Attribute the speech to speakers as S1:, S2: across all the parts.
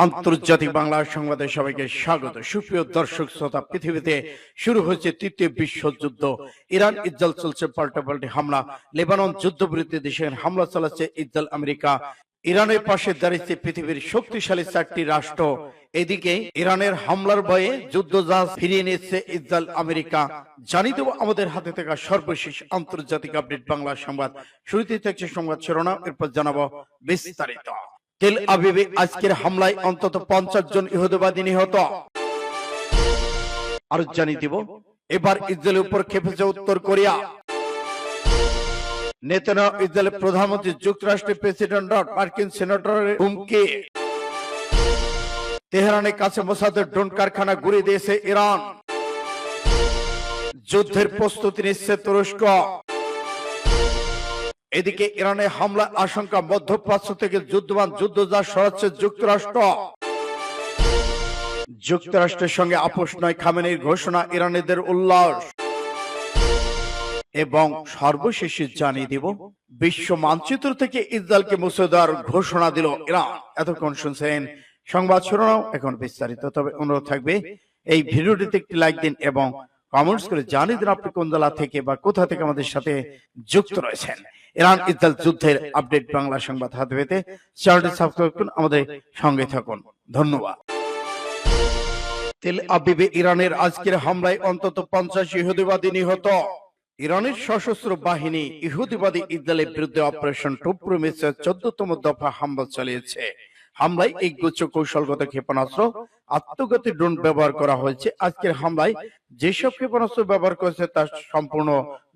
S1: আন্তর্জাতিক বাংলা সংবাদে সবাইকে স্বাগত। সুপ্রিয় দর্শক শ্রোতা, পৃথিবীতে শুরু হয়েছে তৃতীয় বিশ্বযুদ্ধ। ইরান ইসরায়েল চলছে পাল্টাপাল্টি হামলা। লেবানন যুদ্ধবিরতি দেশে হামলা চালাচ্ছে ইসরায়েল আমেরিকা। ইরানের পাশে দাঁড়িয়েছে পৃথিবীর শক্তিশালী 4টি রাষ্ট্র। এদিকে ইরানের হামলার ভয়ে যুদ্ধজাহাজ ফিরিয়ে নিচ্ছে ইসরায়েল আমেরিকা। জানিয়ে দেব আমাদের হাতে থাকা সর্বশেষ আন্তর্জাতিক আপডেট বাংলা সংবাদ। শুরুতেই থাকছে সংবাদ শিরোনাম, এরপর জানাবো বিস্তারিত। তেল আবিবে আজকের হামলায় অন্তত 50 জন ইহুদিবাদী নিহত। আর জানিয়ে দিব, এবার ইসরায়েলের উপর ক্ষেপেছে উত্তর কোরিয়া। নেতানিয়াহু ইসরায়েলের প্রধানমন্ত্রী, যুক্তরাষ্ট্রের প্রেসিডেন্ট, মার্কিন সেনেটরের হুমকি। তেহরানের কাছে মোসাদের ড্রোন কারখানা গুঁড়িয়ে দিয়েছে ইরান। যুদ্ধের প্রস্তুতি নিচ্ছে তুরস্ক। এদিকে ইরানের হামলা আশঙ্কা, মধ্যপ্রাচ্য থেকে যুদ্ধজাহাজ সরাচ্ছে যুক্তরাষ্ট্র। যুক্তরাষ্ট্রের সঙ্গে আপোষ নয়, খামেনির ঘোষণা, ইরানিদের উল্লাস। এবং সর্বশেষে জানিয়ে দিব, বিশ্ব মানচিত্র থেকে ইসরায়েলকে মুছে দেওয়ার ঘোষণা দিল ইরান। এতক্ষণ শুনছেন সংবাদ শিরোনাম, এখন বিস্তারিত। তবে অনুরোধ থাকবে, এই ভিডিওটিতে একটি লাইক দিন এবং কমেন্টস করে জানিয়ে দিন আপনি কোন জেলা থেকে বা কোথা থেকে আমাদের সাথে যুক্ত রয়েছেন। ইরান ইসরায়েল যুদ্ধের আপডেট বাংলা সংবাদ হাতে পেতে চ্যানেলটি সাবস্ক্রাইব করুন, আমাদের সঙ্গে থাকুন। ধন্যবাদ। তেল আবিবে ইরানের আজকের হামলায় অন্তত 50 ইহুদিবাদী নিহত। ইরানের সশস্ত্র বাহিনী ইহুদিবাদী ইসরায়েলের বিরুদ্ধে অপারেশন টোপ্রমিসের 14তম দফা হামলা চালিয়েছে। হামলায় একগুচ্ছ কৌশলগত ক্ষেপণাস্ত্র, আত্মঘাতী ড্রোন ব্যবহার করা হয়েছে। আজকের হামলায় যেসব ক্ষেপণাস্ত্র ব্যবহার করেছে তা সম্পূর্ণ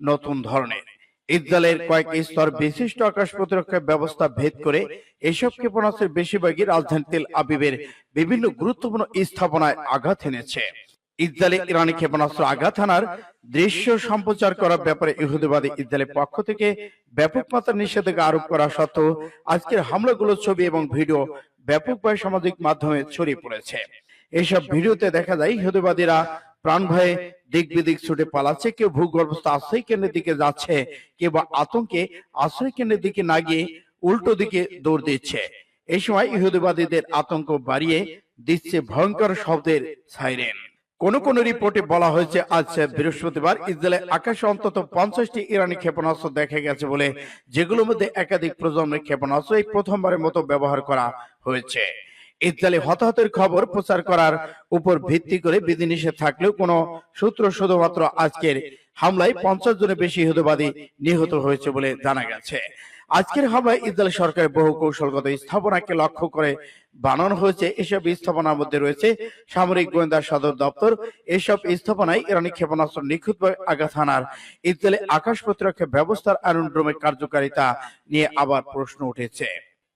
S1: নতুন ধরনের। ইসরায়েলের কয়েক স্তর বিশিষ্ট আকাশ প্রতিরক্ষা ব্যবস্থা ভেদ করে এসব ক্ষেপণাস্ত্রের বেশিরভাগই রাজধানী তেল আবিবের বিভিন্ন গুরুত্বপূর্ণ স্থাপনায় আঘাত এনেছে। ইসরায়েলে ইরানি ক্ষেপণাস্ত্র আঘাত হানার দৃশ্য সম্প্রচার করার ব্যাপারে ইহুদিবাদী ইসরায়েলের পক্ষ থেকে ব্যাপক মাত্রার নিষেধাজ্ঞা আরোপ করা সত্ত্বেও আজকের হামলাগুলোর ছবি এবং ভিডিও ব্যাপকভাবে সামাজিক মাধ্যমে ছড়িয়ে পড়েছে। এইসব ভিডিওতে দেখা যায় ইহুদিবাদীরা প্রাণ ভয়ে দিক বিদিক ছুটে পালাচ্ছে, কেউ ভূগর্ভস্থ আশ্রয় কেন্দ্রের দিকে যাচ্ছে, কেউ বা আতঙ্কে আশ্রয় কেন্দ্রের দিকে না গিয়ে উল্টো দিকে দৌড় দিচ্ছে। এই সময় ইহুদিবাদীদের আতঙ্ক বাড়িয়ে দিচ্ছে ভয়ঙ্কর শব্দের সাইরেন। কোন রিপোর্টে বলা হয়েছে আজ বৃহস্পতিবার ইসরায়েলের আকাশে অন্তত 50টি ইরানি ক্ষেপণাস্ত্র দেখা গেছে বলে, যেগুলোর মধ্যে একাধিক প্রজন্মের ক্ষেপণাস্ত্র এই প্রথমবারের মতো ব্যবহার করা হয়েছে। ইসরায়েলে হতাহতের খবর প্রচার করার উপর ভিত্তি করে বিধিনিষেধ থাকলেও কোন সূত্র শুধুমাত্র আজকের হামলায় 50 জনের বেশি ইহুদিবাদী নিহত হয়েছে বলে জানা গেছে। আজকের হামলায় ইসরায়েল সরকারের বহু কৌশলগত স্থাপনাকে লক্ষ্য করে বানানো হয়েছে। এসব স্থাপনার মধ্যে রয়েছে সামরিক গোয়েন্দা সদর দপ্তর। এসব স্থাপনায় ইরানি ক্ষেপণাস্ত্র নিখুঁতভাবে আঘাত হানার ইসরায়েলের আকাশ প্রতিরক্ষা ব্যবস্থার আয়রন ডোমের কার্যকারিতা নিয়ে আবার প্রশ্ন উঠেছে।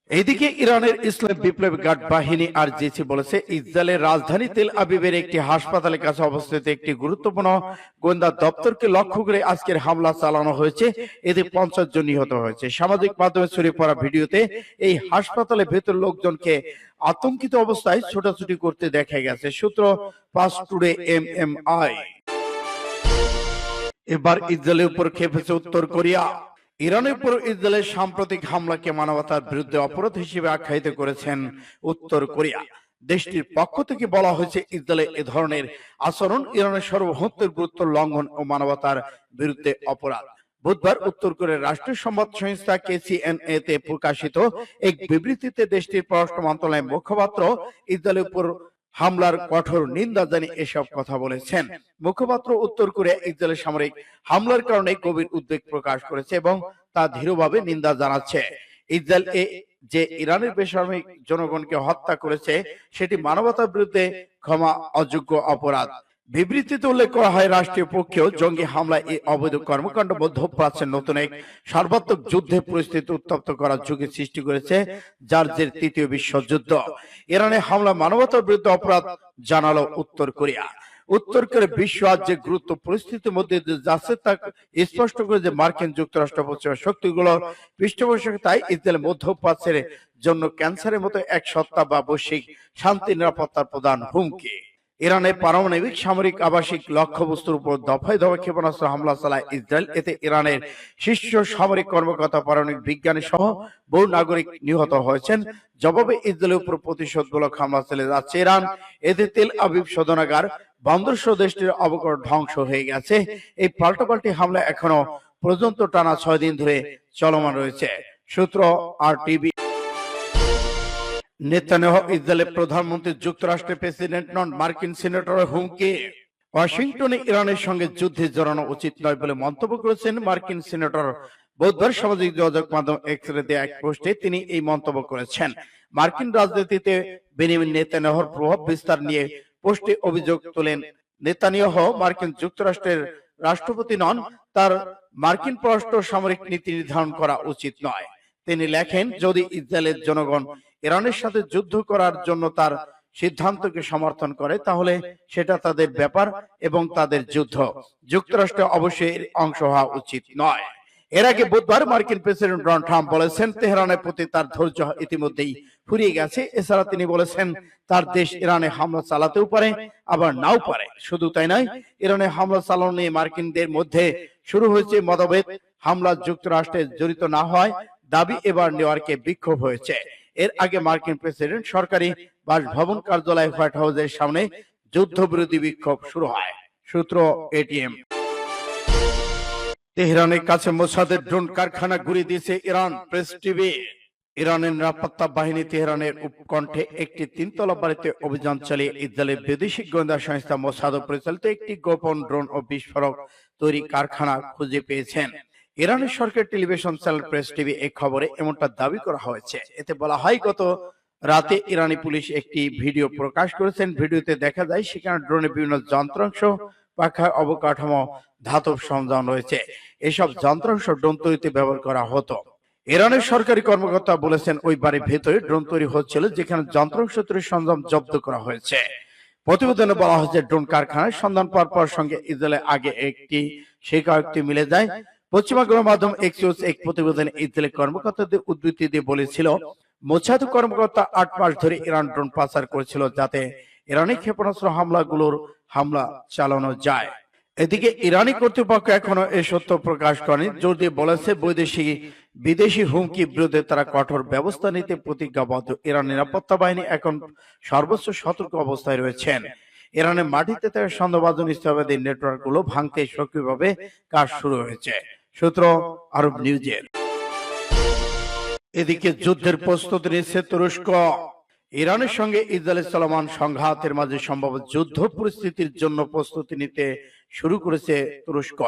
S1: এইদিকে ইরানের ইসলাম বিপ্লবী গার্ড বাহিনী আরজিসি বলেছে, ইসরায়েলের রাজধানী তেল আবিবের একটি হাসপাতালের কাছে অবস্থিত একটি গুরুত্বপূর্ণ গোয়েন্দা দপ্তরকে লক্ষ্য করে আজকের হামলা চালানো হয়েছে। এতে 50 জন নিহত হয়েছে। সামাজিক মাধ্যমে ছড়িয়ে পড়া ভিডিওতে এই হাসপাতালের ভেতর লোকজনকে আতঙ্কিত অবস্থায় ছোটাছুটি করতে দেখা গেছে। সূত্র পাস টুডে এমএমআই। এবার ইসরায়েলের উপর ক্ষেপেছে উত্তর কোরিয়া। ইরানের উপর ইসরায়েলের সাম্প্রতিক হামলাকে মানবতার বিরুদ্ধে অপরাধ হিসেবে আখ্যায়িত করেছেন উত্তর কোরিয়া। দেশটির পক্ষ থেকে বলা হয়েছে, ইসরায়েলের এ ধরনের আচরণ ইরানের সার্বভৌমত্বের গুরুত্ব লঙ্ঘন ও মানবতার বিরুদ্ধে অপরাধ। বুধবার উত্তর কোরিয়ার রাষ্ট্রীয় সংবাদ সংস্থা কেসিএনএ তে প্রকাশিত এক বিবৃতিতে দেশটির পররাষ্ট্র মন্ত্রণালয়ের মুখপাত্র ইসরায়েলের উপর হামলার কঠোর নিন্দা জানিয়ে এসব কথা বলেছেন। মুখপাত্র উত্তর কোরিয়া ইসরায়েলের সামরিক হামলার কারণে গভীর উদ্বেগ প্রকাশ করেছে এবং তা দৃঢ়ভাবে নিন্দা জানাচ্ছে। ইসরায়েল যে ইরানের বেসামরিক জনগণকে হত্যা করেছে সেটি মানবতার বিরুদ্ধে ক্ষমা অযোগ্য অপরাধ। বিবৃতিতে উল্লেখ করা হয়, রাষ্ট্রীয় পক্ষেও জঙ্গি হামলায় এই অবৈধ কর্মকাণ্ড মধ্যপ্রাচ্যের নতুন এক সর্বাত্মক যুদ্ধের পরিস্থিতি উত্তপ্ত করার ঝুঁকি সৃষ্টি করেছে, যার জের তৃতীয় বিশ্বযুদ্ধ। ইরানের হামলা মানবতার বিরুদ্ধে অপরাধ জানালো উত্তর কোরিয়া। উত্তর কোরিয়া বিশ্ব আজ যে গুরুত্ব পরিস্থিতির মধ্যে যাচ্ছে তা স্পষ্ট করে যে মার্কিন যুক্তরাষ্ট্র পশ্চিমা শক্তিগুলোর পৃষ্ঠপোষকতায় ইসরায়েল মধ্যপ্রাচ্যের জন্য ক্যান্সারের মতো এক সত্তা বা বৈশ্বিক শান্তি নিরাপত্তার প্রধান হুমকি। ইরানের পারমাণবিক সামরিক আবাসিক লক্ষ্যবস্তুর উপর দফায় দফায় ক্ষেপণাস্ত্র হামলা চালায় ইসরায়েল। এতে ইরানের শীর্ষ সামরিক কর্মকর্তা, পারমাণবিক বিজ্ঞানী সহ বহু নাগরিক নিহত হয়েছেন। জবাবে ইসরায়েলের উপর প্রতিশোধমূলক হামলা চালিয়ে যাচ্ছে ইরান। এতে তেল আবিব শোধনাগার বন্দর সহ দেশটির অবকাশ ধ্বংস হয়ে গেছে। এই পাল্টাপাল্টি হামলা এখনো পর্যন্ত টানা 6 দিন ধরে চলমান রয়েছে। সূত্র RTV। নেতানিয়াহু ইসরায়েলের প্রধানমন্ত্রী যুক্তরাষ্ট্রের প্রেসিডেন্ট নন, মার্কিন সিনেটরের হুমকি। ওয়াশিংটনে ইরানের সঙ্গে যুদ্ধে জড়ানো উচিত নয় বলে মন্তব্য করেছেন মার্কিন সিনেটর। বুধবার সামাজিক যোগাযোগ মাধ্যম এক্সে দেয়া এক পোস্টে তিনি এই মন্তব্য করেছেন। মার্কিন রাজনীতিতে বেনিয়ামিন নেতানিয়াহুর প্রভাব বিস্তার নিয়ে পোস্টে অভিযোগ তোলেন নেতানিয়াহু মার্কিন যুক্তরাষ্ট্রের রাষ্ট্রপতি নন, তার মার্কিন পররাষ্ট্র সামরিক নীতি নির্ধারণ করা উচিত নয়। তিনি লেখেন, যদি ইসরায়েলের জনগণ ইরানের সাথে যুদ্ধ করার জন্য তার সিদ্ধান্তকে সমর্থন করে তাহলে সেটা তাদের ব্যাপার এবং তাদের যুদ্ধ। যুক্তরাষ্ট্র অবশ্যই এর অংশ হওয়া উচিত নয়। এর আগে বুধবার মার্কিন প্রেসিডেন্ট ডোনাল্ড ট্রাম্প বলেছেন, তেহরানের প্রতি তার ধৈর্য ইতিমধ্যেই ফুরিয়ে গেছে। এছাড়া তিনি বলেছেন, তার দেশ ইরানে হামলা চালাতেও পারে, আবার নাও পারে। শুধু তাই নয়, ইরানে হামলা চালানো নিয়ে মার্কিনদের মধ্যে শুরু হয়েছে মতভেদ। হামলা যুক্তরাষ্ট্রে জড়িত না হয় দাবি এবার নিউ ইয়র্কে বিক্ষোভ হয়েছে। এর আগে মার্কিন প্রেসিডেন্ট সরকারি বাসভবন কার্যালয় হোয়াইট হাউসের সামনে যুদ্ধবিরোধী বিক্ষোভ শুরু হয়। সূত্র ATM। তেহরানের কাছে মোসাদের ড্রোন কারখানা ঘুরিয়ে দিয়েছে ইরান। Press TV. ইরানের নিরাপত্তা বাহিনী তেহরানের উপকণ্ঠে একটি 3তলা বাড়িতে অভিযান চালিয়ে ইসরায়েলের বৈদেশিক গোয়েন্দা সংস্থা মোসাদ পরিচালিত একটি গোপন ড্রোন ও বিস্ফোরক তৈরি কারখানা খুঁজে পেয়েছেন। ইরানের সরকারি টেলিভিশন চ্যানেল প্রেস টিভি এই খবরে এমনটা দাবি করা হয়েছে। এতে বলা হয়, গত রাতে ইরানি পুলিশ একটি ভিডিও প্রকাশ করেছেন। ভিডিওতে দেখা যায় সেখানে ড্রোনের বিভিন্ন যন্ত্রাংশ, পাখা, অবকাঠামো, ধাতব সরঞ্জাম রয়েছে। এসব যন্ত্রাংশ ড্রোন তৈরিতে ব্যবহার করা হতো। ইরানের সরকারি কর্মকর্তা বলেছেন, ওই বাড়ির ভেতরে ড্রোন তৈরি হচ্ছিল, যেখানে যন্ত্রাংশ তৈরির সরঞ্জাম জব্দ করা হয়েছে। প্রতিবেদনে বলা হয়েছে, ড্রোন কারখানার সন্ধান পাওয়ার পর সঙ্গে ইসরায়েলের আগে একটি স্বীকারোক্তি মিলে যায়। পশ্চিমা গণমাধ্যম এক্সিওস এক প্রতিবেদনে ইসরায়েলি কর্মকর্তাদের উদ্ধৃতি দিয়ে বলেছিল, মোসাদ কর্মকর্তা 8 মাস ধরে ইরান ড্রোন পাচার করেছিল, যাতে ইরানি ক্ষেপণাস্ত্র হামলা চালানো যায়। এদিকে ইরানি কর্তৃপক্ষ এখনো এই সত্য প্রকাশ করেনি। জোর দিয়ে বলেছে, বিদেশি হুমকি বিরুদ্ধে তারা কঠোর ব্যবস্থা নিতে প্রতিজ্ঞাবদ্ধ। ইরান নিরাপত্তা বাহিনী এখন সর্বোচ্চ সতর্ক অবস্থায় রয়েছেন। ইরানের মাটিতে থাকা সন্দেহভাজন ইসলামবাদী নেটওয়ার্ক গুলো ভাঙতে সক্রিয়ভাবে কাজ শুরু হয়েছে। সূত্র আরব নিউজের। এদিকে যুদ্ধের প্রস্তুতি নিচ্ছে তুরস্ক। ইরানের সঙ্গে ইসরায়েলের চলমান সংঘাতের মাঝে সম্ভাব্য যুদ্ধ পরিস্থিতির জন্য প্রস্তুতি নিতে শুরু করেছে তুরস্ক।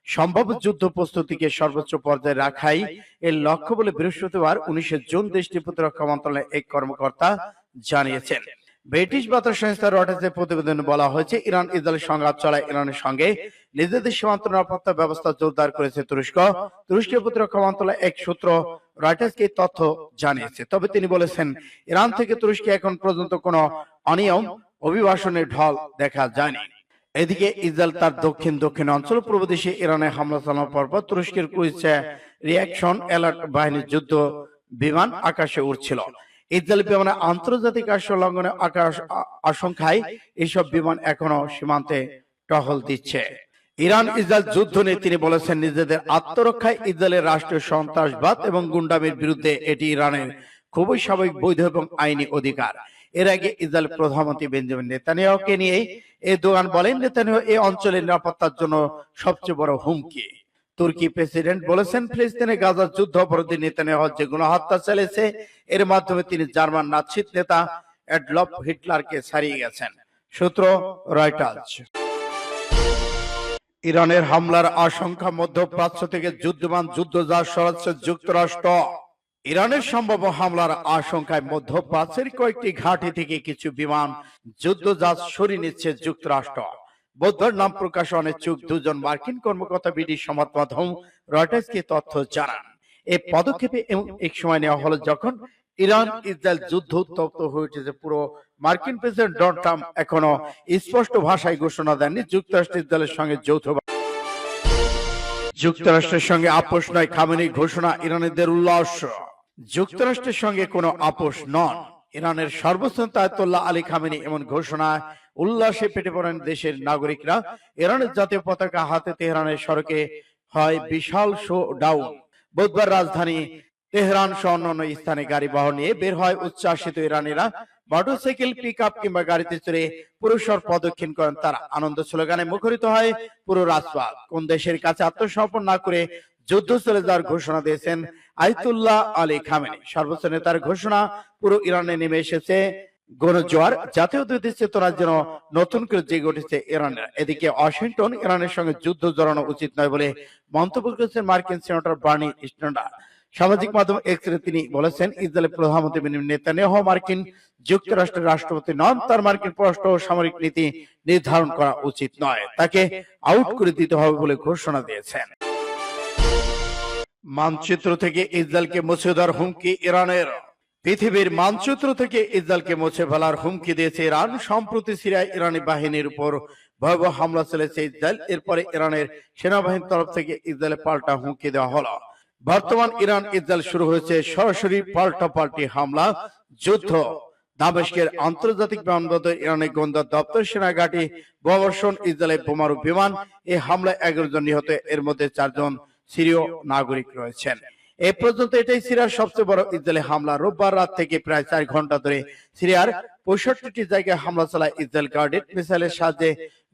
S1: সম্ভাব্য যুদ্ধ প্রস্তুতিকে সর্বোচ্চ পর্যায়ে রাখাই এর লক্ষ্য বলে বৃহস্পতিবার 19 জুন দেশটির প্রতিরক্ষা মন্ত্রণালয়ের এক কর্মকর্তা জানিয়েছেন। ব্রিটিশ বার্তা সংস্থা রয়টার্সের প্রতিবেদনে বলা হয়েছে, ইরান ইসরায়েল সংঘাত চলায় ইরানের সঙ্গে নিজেদের সীমান্ত নিরাপত্তা ব্যবস্থা জোরদার করেছে তুরস্ক। তুরস্কের প্রতিরক্ষা মন্ত্রণালয় এক সূত্র রয়টার্সকে তথ্য জানিয়েছে। তবে তিনি বলেছেন, ইরান থেকে তুরস্কে এখন পর্যন্ত কোনো অনিয়ম অভিবাসনের ঢল দেখা যায়নি। এদিকে ইসরায়েল তার দক্ষিণ অঞ্চল প্রদেশে ইরানে হামলা চালানোর পর তুরস্কের ক্রুইজ রিয়াকশন অ্যালার্ট বাহিনীর যুদ্ধ বিমান আকাশে উড়ছিল। ইসরায়েল বিমানে আন্তর্জাতিক আইন লঙ্ঘনের আশঙ্কায় এইসব বিমান এখনো সীমান্তে টহল দিচ্ছে। ইরান ইসরায়েল যুদ্ধ নিয়ে তিনি বলেছেন, নিজেদের আত্মরক্ষায় ইসরায়েলের রাষ্ট্রীয় সন্ত্রাসবাদ এবং গুন্ডামির বিরুদ্ধে এটি ইরানের খুবই স্বাভাবিক, বৈধ এবং আইনি অধিকার। এর আগে ইসরায়েল প্রধানমন্ত্রী বেঞ্জামিন নেতানিয়াহুকে নিয়ে এরদোয়ান বলেন, নেতানিয়াহু এই অঞ্চলের নিরাপত্তার জন্য সবচেয়ে বড় হুমকি। তুর্কি প্রেসিডেন্ট বলেছেন, ফিলিস্তিনে গাজার যুদ্ধ অপরাধী নেতানিয়াহু যে গণহত্যা চালিয়েছে, এর মাধ্যমে তিনি জার্মান নাৎসির নেতা অ্যাডলফ হিটলারকে ছাড়িয়ে গেছেন। সূত্র রয়টার্স। ইরানের হামলার আশঙ্কা, মধ্যপ্রাচ্য থেকে যুদ্ধজাহাজ সরাচ্ছে যুক্তরাষ্ট্র। ইরানের সম্ভাব্য হামলার আশঙ্কায় মধ্যপ্রাচ্যের কয়েকটি ঘাঁটি থেকে কিছু বিমান যুদ্ধজাহাজ সরিয়ে নিচ্ছে যুক্তরাষ্ট্র। বুধবার নাম প্রকাশ অনিচ্ছুক দুজন মার্কিন কর্মকর্তা বিডি সংবাদ মাধ্যম রয়টার্সকে তথ্য জানান। এই পদক্ষেপে এক সময় নেওয়া হলো যখন ইরান ইসরায়েল যুদ্ধ উত্তপ্ত হয়ে উঠেছে। পুরো মার্কিন প্রেসিডেন্ট ডোনাল্ড ট্রাম্প এখনো স্পষ্ট ভাষায় ঘোষণা দেননি যুক্তরাষ্ট্র ইসরায়েলের সঙ্গে যুক্তরাষ্ট্রের সঙ্গে আপোষ নয় খামেনি ঘোষণা, ইরানিদের উল্লাস। যুক্তরাষ্ট্রের সঙ্গে কোনো আপোষ নন। ইরানের সর্বোচ্চ নেতা আয়াতুল্লাহ আলী খামেনি এমন ঘোষণা উল্লাসে পেটে পড়েন দেশের নাগরিকরা। ইরানের জাতীয় পতাকা হাতে তেহরানের সড়কে হয় বিশাল শো ডাউন। বুধবার রাজধানী তেহরান সহ অন্যান্য স্থানে গাড়ি বহর নিয়ে বের হয় উচ্ছ্বাসিত ইরানিরা। মোটরসাইকেল, পিক আপ কিংবা গাড়িতে চড়ে পুরস্কার প্রদক্ষিণ করেন তারা। আনন্দ স্লোগানে মুখরিত হয় পুরো রাজপথ। কোন দেশের কাছে আত্মসমর্পণ না করে যুদ্ধ চলে যাওয়ার ঘোষণা দিয়েছেন আয়াতুল্লাহ আলী খামেনি। সর্বোচ্চ নেতার ঘোষণা পুরো ইরানে নেমে এসেছে গণজোয়ার। জাতীয়তাবাদী চেতনার যেন নতুন করে জেগে উঠেছে ইরানের। এদিকে ওয়াশিংটন ইরানের সঙ্গে যুদ্ধ জড়ানো উচিত নয় বলে মন্তব্য করেছেন মার্কিন সেনেটর বার্নি স্যান্ডার্স। সামাজিক মাধ্যম এক্সে তিনি বলেছেন, ইসরায়েলের প্রধানমন্ত্রী বেনিয়ামিন নেতানিয়াহু মার্কিন যুক্তরাষ্ট্রের রাষ্ট্রপতি নন, তার মার্কিন পররাষ্ট্র ও সামরিক নীতি নির্ধারণ করা উচিত নয়, তাকে আউট করে দিতে হবে বলে ঘোষণা দিয়েছেন। মানচিত্র থেকে ইসরায়েলকে মুছে দেওয়ার হুমকি ইরানের। পৃথিবীর মানচিত্র থেকে ইসরায়েলকে মুছে ফেলার হুমকি দিয়েছে ইরান। সম্প্রতি সিরিয়ায় ইরানি বাহিনীর উপর ভয়াবহ হামলা চলেছে ইসরায়েল। এরপরে ইরানের সেনাবাহিনীর তরফ থেকে ইসরায়েলে পাল্টা হুমকি দেওয়া হলো। বর্তমান ইরান ইসরায়েল শুরু হয়েছে সরাসরি পাল্টাপাল্টি হামলা, যুদ্ধ। দামেস্কের আন্তর্জাতিক বিমানবন্দর, ইরানের গোয়েন্দা দপ্তর, সেনাঘাটি, বোমাবর্ষণ, ইসরায়েলের বোমারু বিমান। এই হামলায় 11 জন নিহত, এর মধ্যে 4 জন সিরীয় নাগরিক রয়েছেন। এ পর্যন্ত এটাই সিরিয়ার সবচেয়ে বড় ইসরায়েলি হামলা। রোববার রাত থেকে প্রায় 4 ঘন্টা ধরে সিরিয়ার 65টি জায়গায় হামলা চালায় ইসরায়েল। গার্ডেড মিসাইলের সাহায্যে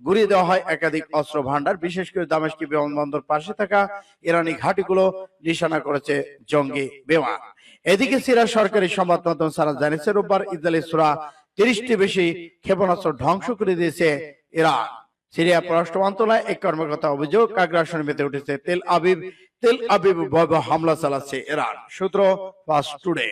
S1: গুড়িয়ে দেওয়া হয় একাধিক অস্ত্র ভান্ডার। বিশেষ করে দামেস্ক বিমানবন্দর পাশে থাকা ইরানি ঘাঁটিগুলো নিশানা করেছে জঙ্গি বিমান। এদিকে সিরিয়ার সরকারি সংবাদ মাধ্যম সারা জানিয়েছে, রোববার ইসরায়েলের সূরা 30টি বেশি ক্ষেপণাস্ত্র ধ্বংস করে দিয়েছে ইরান। সিরিয়া পররাষ্ট্র মন্ত্রণালয় এক কর্মকর্তা অভিযোগ, আগ্রাসনে মেতে উঠেছে তেল আবিব ভয়াবহ হামলা চালাচ্ছে ইরান। সূত্র ফাস্ট টুডে।